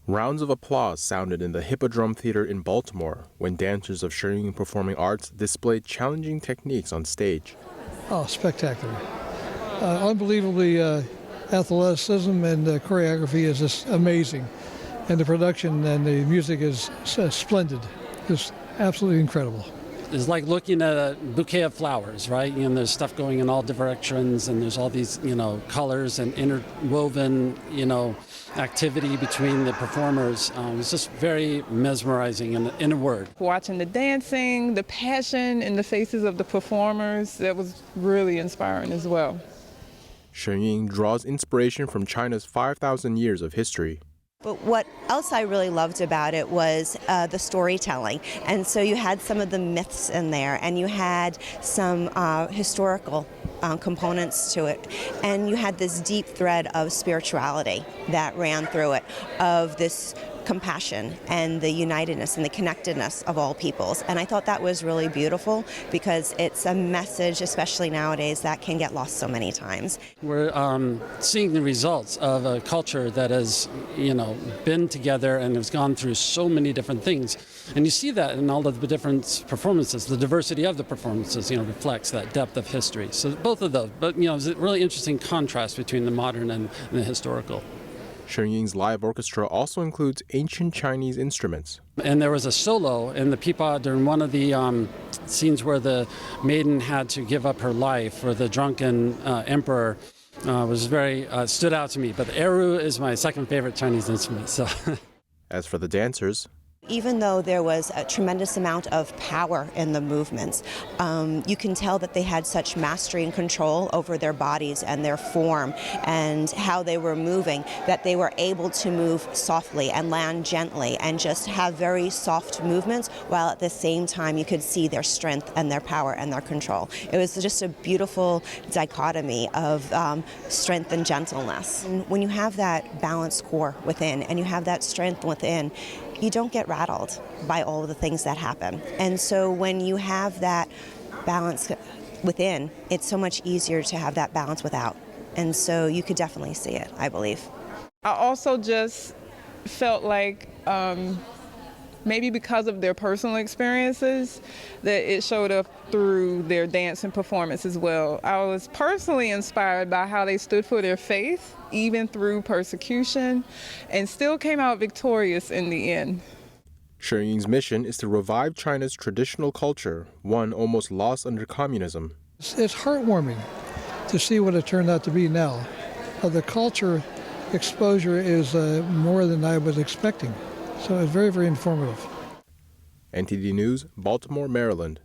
Rounds of applause sounded in the Hippodrome Theatre in Baltimore when dancers of Shen Yun Performing Arts displayed challenging techniques on stage. Oh, spectacular. Unbelievably, athleticism and choreography is just amazing. And the production and the music is splendid. It's absolutely incredible. It's like looking at a bouquet of flowers, right? There's stuff going in all directions, and there's all these, colors and interwoven, activity between the performers. It's just very mesmerizing in a word. Watching the dancing, the passion in the faces of the performers, that was really inspiring as well. Shen Yun draws inspiration from China's 5,000 years of history. But what else I really loved about it was the storytelling. And so you had some of the myths in there, and you had some historical components to it. And you had this deep thread of spirituality that ran through it, of this compassion and the unitedness and the connectedness of all peoples. And I thought that was really beautiful because it's a message, especially nowadays, that can get lost so many times. We're seeing the results of a culture that has, been together and has gone through so many different things. And you see that in all of the different performances. The diversity of the performances, reflects that depth of history. So both of those, but, it's a really interesting contrast between the modern and the historical. Shen Yun's live orchestra also includes ancient Chinese instruments. And there was a solo in the pipa during one of the scenes where the maiden had to give up her life for the drunken emperor. Was very stood out to me. But the eru is my second favorite Chinese instrument. So, as for the dancers, even though there was a tremendous amount of power in the movements, you can tell that they had such mastery and control over their bodies and their form and how they were moving, that they were able to move softly and land gently and just have very soft movements, while at the same time you could see their strength and their power and their control. It was just a beautiful dichotomy of strength and gentleness. And when you have that balanced core within and you have that strength within, you don't get rattled by all of the things that happen. And so when you have that balance within, it's so much easier to have that balance without. And so you could definitely see it, I believe. I also just felt like maybe because of their personal experiences, that it showed up through their dance and performance as well. I was personally inspired by how they stood for their faith, even through persecution, and still came out victorious in the end. Shen Yun's mission is to revive China's traditional culture, one almost lost under communism. It's heartwarming to see what it turned out to be now. The culture exposure is more than I was expecting. So it's very, very informative. NTD News, Baltimore, Maryland.